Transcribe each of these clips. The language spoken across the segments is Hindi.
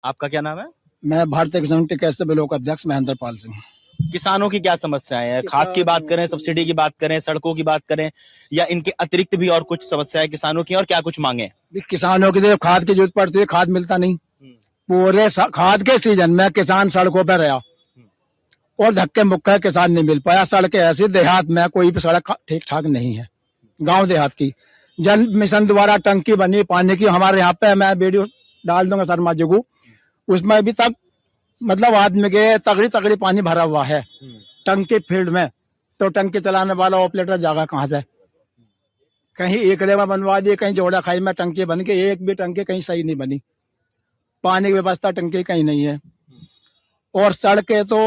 आपका क्या नाम है? मैं भारतीय किसान टिकैत ब्लॉक अध्यक्ष महेंद्र पाल सिंह। किसानों की क्या समस्याएं हैं? खाद की बात करें, सब्सिडी की बात करें, सड़कों की बात करें, या इनके अतिरिक्त भी और कुछ समस्याएं किसानों की, और क्या कुछ मांगे? किसानों की जब खाद की जरूरत पड़ती है, खाद मिलता नहीं। पूरे खाद के सीजन में किसान सड़कों पर रहा और धक्के मुक्के किसान नहीं मिल पाया। सड़कें ऐसी देहात में कोई भी सड़क ठीक ठाक नहीं है। गांव देहात की जल मिशन द्वारा टंकी बनी पानी की हमारे यहाँ पे, मैं वीडियो डाल दूंगा शर्मा जी को, उसमें अभी तक मतलब आदमी के तगड़ी तगड़ी पानी भरा हुआ है टंकी फील्ड में। तो टंकी चलाने वाला ऑपरेटर जागा कहाँ से? कहीं एकड़े में बनवा दी, कहीं जोड़ा खाई में टंकी बन के, एक भी टंकी कहीं सही नहीं बनी। पानी की व्यवस्था टंकी कहीं नहीं है। और सड़कें तो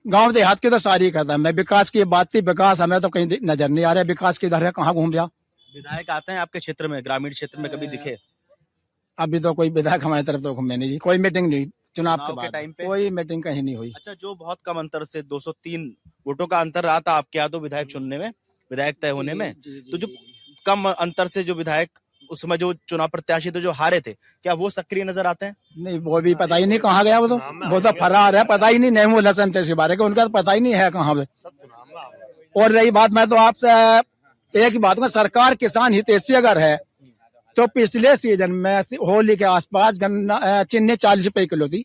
गांव देहात की तो सारी खत्म है। विकास की बात थी, विकास हमें तो कहीं नजर नहीं आ रहा है। विकास किधर है, कहाँ घूम रहा? विधायक आते हैं आपके क्षेत्र में, ग्रामीण क्षेत्र में कभी दिखे? अभी तो कोई विधायक हमारी तरफ तो घूमे नहीं जी। कोई मीटिंग नहीं, चुनाव के बाद टाइम पे कोई मीटिंग कहीं नहीं हुई। अच्छा, जो बहुत कम अंतर से 203 वोटों का अंतर रहा था आपके यहाँ तो विधायक चुनने में, विधायक तय होने में, तो जो कम अंतर से जो विधायक उसमें जो चुनाव प्रत्याशी थे जो हारे थे, क्या वो सक्रिय नजर आते हैं? नहीं, वो भी पता ही नहीं कहाँ गया। वो तो फरार है, पता ही नहीं। नेमूल हसन थे इसके बारे में, उनका तो पता ही नहीं है कहाँ पे। और रही बात, मैं तो आपसे एक ही बात में, सरकार किसान हितैषी अगर है तो पिछले सीजन में होली के आसपास गन्ना चीनी 40 रुपए किलो थी,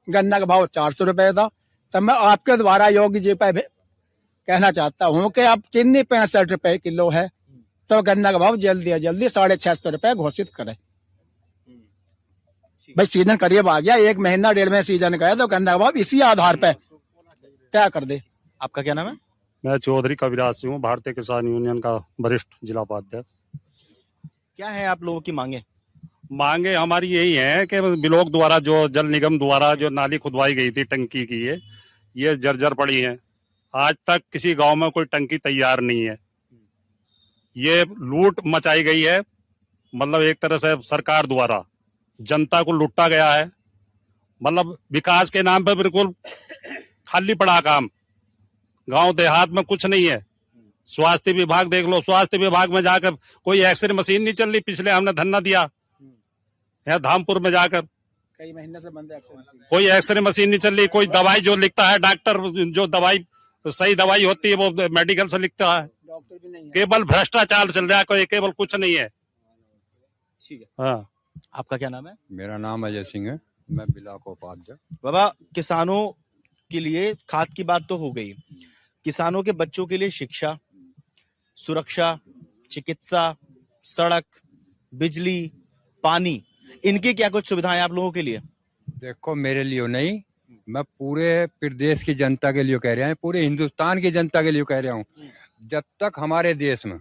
गन्ना का भाव 400 रुपए था। तब मैं आपके द्वारा योगी जी पे कहना चाहता हूँ कि अब चीनी 65 रुपए किलो है तो गन्ना का भाव जल्दी 650 रुपए घोषित करे। भाई सीजन करीब आ गया, 1 महीना 1.5 महीने सीजन का है, तो गन्ना का भाव इसी आधार पे तय कर दे। आपका क्या नाम है? मैं चौधरी कविराज सिंह हूँ, भारतीय किसान यूनियन का वरिष्ठ जिला उपाध्यक्ष। क्या है आप लोगों की मांगे? मांगे हमारी यही है कि ब्लॉक द्वारा जो जल निगम द्वारा जो नाली खुदवाई गई थी टंकी की, ये जर्जर पड़ी है। आज तक किसी गांव में कोई टंकी तैयार नहीं है। ये लूट मचाई गई है, मतलब एक तरह से सरकार द्वारा जनता को लूटा गया है। मतलब विकास के नाम पे बिल्कुल खाली पड़ा काम। गांव देहात में कुछ नहीं है। स्वास्थ्य विभाग देख लो, स्वास्थ्य विभाग में जाकर कोई एक्सरे मशीन नहीं चल रही। पिछले हमने धरना दिया है धामपुर में जाकर, कई महीने से बंद है एक्सरे मशीन। कोई एक्सरे मशीन नहीं चल रही। कोई दवाई जो लिखता है डॉक्टर, जो दवाई सही दवाई होती है वो मेडिकल से लिखता है। डॉक्टर भी नहीं है। केवल भ्रष्टाचार चल रहा है, कोई केवल कुछ नहीं है। ठीक है। हाँ, आपका क्या नाम है? मेरा नाम अजय सिंह है, मैं ब्लॉक उपाध्यक्ष। बाबा, किसानों के लिए खाद की बात तो हो गई, किसानों के बच्चों के लिए शिक्षा, सुरक्षा, चिकित्सा, सड़क, बिजली, पानी, इनकी क्या कुछ सुविधाएं आप लोगों के लिए? देखो, मेरे लिए नहीं, मैं पूरे प्रदेश की जनता के लिए कह रहा हूँ, पूरे हिंदुस्तान की जनता के लिए कह रहा हूँ। जब तक हमारे देश में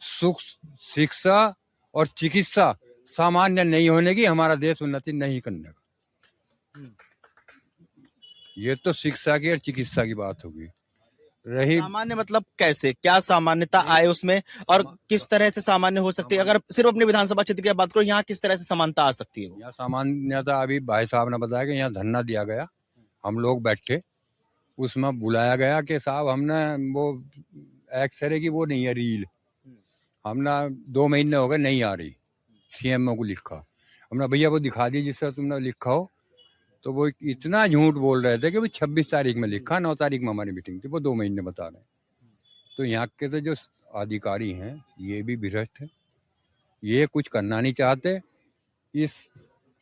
सुख, शिक्षा और चिकित्सा सामान्य नहीं होने की, हमारा देश उन्नति नहीं करने का। ये तो शिक्षा की और चिकित्सा की बात होगी। रही सामान्य मतलब कैसे, क्या सामान्यता आए उसमें, और किस तरह से सामान्य हो सकती है? अगर सिर्फ अपनी विधानसभा क्षेत्र की बात करो, यहाँ किस तरह से समानता आ सकती है? यहाँ सामान्यता अभी भाई साहब ने बताया कि यहाँ धरना दिया गया, हम लोग बैठे, उसमें बुलाया गया कि साहब हमने वो एक्सरे की वो नहीं है रील, हमने 2 महीने हो गए नहीं आ रही, सीएमओ को लिखा। हमने भैया वो दिखा दी जिससे तुमने लिखा हो। तो वो इतना झूठ बोल रहे थे कि वो 26 तारीख में लिखा, 9 तारीख में हमारी मीटिंग थी, वो 2 महीने बता रहे हैं। तो यहाँ के तो जो अधिकारी हैं ये भी भ्रष्ट है, ये कुछ करना नहीं चाहते। इस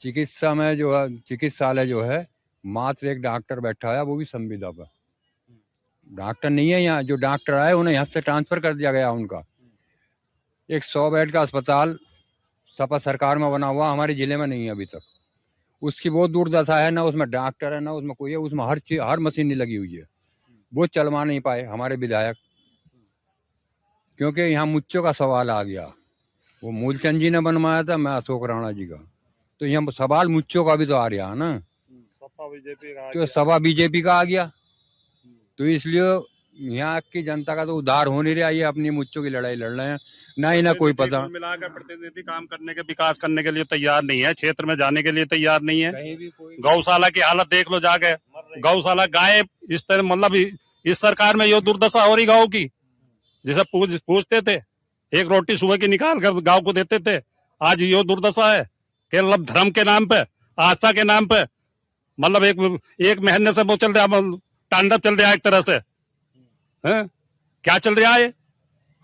चिकित्सा में जो है, चिकित्सालय जो है, मात्र एक डॉक्टर बैठा है, वो भी संविदा पर। डॉक्टर नहीं है यहाँ। जो डॉक्टर आए उन्हें यहाँ से ट्रांसफर कर दिया गया उनका। एक 100 बेड का अस्पताल सपा सरकार में बना हुआ, हमारे जिले में नहीं है अभी तक। उसकी बहुत दुर्दशा है, ना उसमें डॉक्टर है ना उसमें कोई है, उसमें हर चीज, हर मशीन नहीं लगी हुई है। वो चलवा नहीं पाए हमारे विधायक, क्योंकि यहाँ मुच्चों का सवाल आ गया। वो मूलचंद जी ने बनवाया था, मैं अशोक राणा जी का, तो यहाँ सवाल मुच्चों का भी तो आ रहा है ना, तो सपा बीजेपी का आ गया। तो इसलिए यहाँ की जनता का तो उद्धार हो नहीं रहा, ये अपनी मुच्चों की लड़ाई लड़ रहे हैं, ना ही ना कोई पता। मिलाकर प्रतिनिधि काम करने के, विकास करने के लिए तैयार नहीं है, क्षेत्र में जाने के लिए तैयार नहीं है। गौशाला की हालत देख लो जाके, गौशाला गाय इस तरह, मतलब इस सरकार में ये दुर्दशा हो रही गाँव की। जैसे पूछते थे, एक रोटी सुबह की निकाल कर गाँव को देते थे, आज ये दुर्दशा है। केवल धर्म के नाम पे आस्था के नाम पे मतलब एक महीने से वो चल रहा, तांडव चल रहा है एक तरह से। हैं? क्या चल रहा है?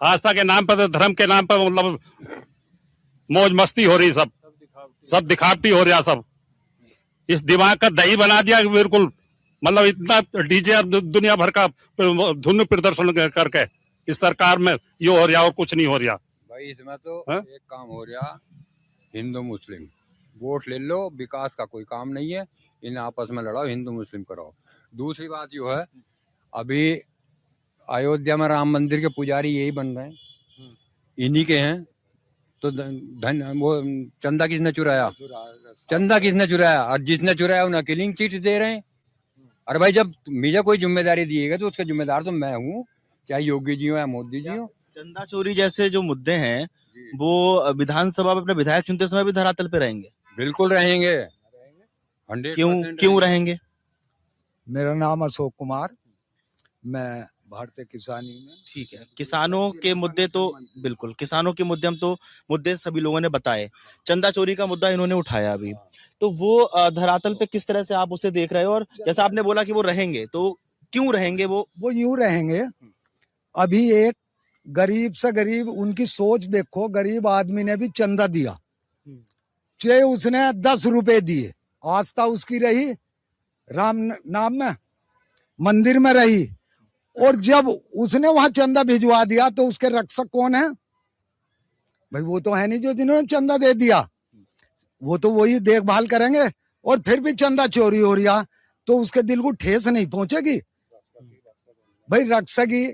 आस्था के नाम पर, धर्म के नाम पर मतलब मौज मस्ती हो रही, सब दिखावटी हो रहा सब। इस दिमाग का दही बना दिया बिल्कुल, मतलब इतना डीजे और दुनिया भर का धुन प्रदर्शन करके इस सरकार में ये हो रहा और कुछ नहीं हो रहा भाई। इसमें तो हाँ? एक काम हो रहा, हिंदू मुस्लिम वोट ले लो, विकास का कोई काम नहीं है, इन आपस में लड़ाओ, हिंदू मुस्लिम कराओ। दूसरी बात जो है, अभी अयोध्या में राम मंदिर के पुजारी यही बन रहे हैं, इन्हीं के हैं। तो धन वो चंदा किसने चुराया? चंदा किसने चुराया? और जिसने चुराया उन्हें किलिंग चीट दे रहे हैं। अरे भाई, जब मुझे कोई जिम्मेदारी दिएगा तो उसका जिम्मेदार तो मैं हूँ, चाहे योगी जी हो या मोदी जी हो। चंदा चोरी जैसे जो मुद्दे हैं वो विधानसभा में अपने विधायक चुनते समय भी धरातल पे रहेंगे। बिल्कुल रहेंगे, 100% क्यों रहेंगे? मेरा नाम अशोक कुमार, मैं भारतीय किसानी में। ठीक है, किसानों के मुद्दे तो बिल्कुल, किसानों के मुद्दे हम तो मुद्दे सभी लोगों ने बताए। चंदा चोरी का मुद्दा इन्होंने उठाया अभी, तो वो धरातल पे किस तरह से आप उसे देख रहे हो? और जैसा आपने बोला कि वो रहेंगे, तो क्यों रहेंगे? वो यूं रहेंगे। अभी एक गरीब से गरीब, उनकी सोच देखो, गरीब आदमी ने भी चंदा दिया, चाहे उसने 10 रुपए दिए, आस्था उसकी रही राम नाम में, मंदिर में रही। और जब उसने वहां चंदा भिजवा दिया तो उसके रक्षक कौन है भाई? वो तो है नहीं जो जिन्होंने चंदा दे दिया, वो तो वही देखभाल करेंगे। और फिर भी चंदा चोरी हो रहा तो उसके दिल को ठेस नहीं पहुंचेगी भाई? रक्षक ही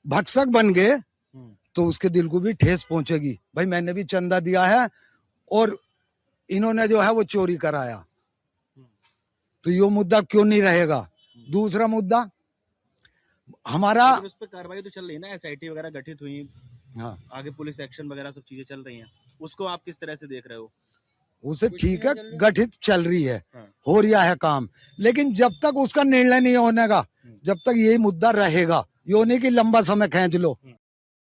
भक्षक बन गए तो उसके दिल को भी ठेस पहुंचेगी भाई। मैंने भी चंदा दिया है और इन्होंने जो है वो चोरी कराया, तो ये मुद्दा क्यों नहीं रहेगा? दूसरा मुद्दा हमारा, उस पर कार्रवाई तो चल रही है ना, एसआईटी वगैरह गठित हुई, हाँ, आगे पुलिस एक्शन वगैरह सब चीजें चल रही हैं, उसको आप किस तरह से देख रहे हो? उसे ठीक है, गठित चल रही है, हाँ। हो रहा है काम, लेकिन जब तक उसका निर्णय नहीं होने का, जब तक यही मुद्दा रहेगा। यो नहीं कि लंबा समय खींच लो।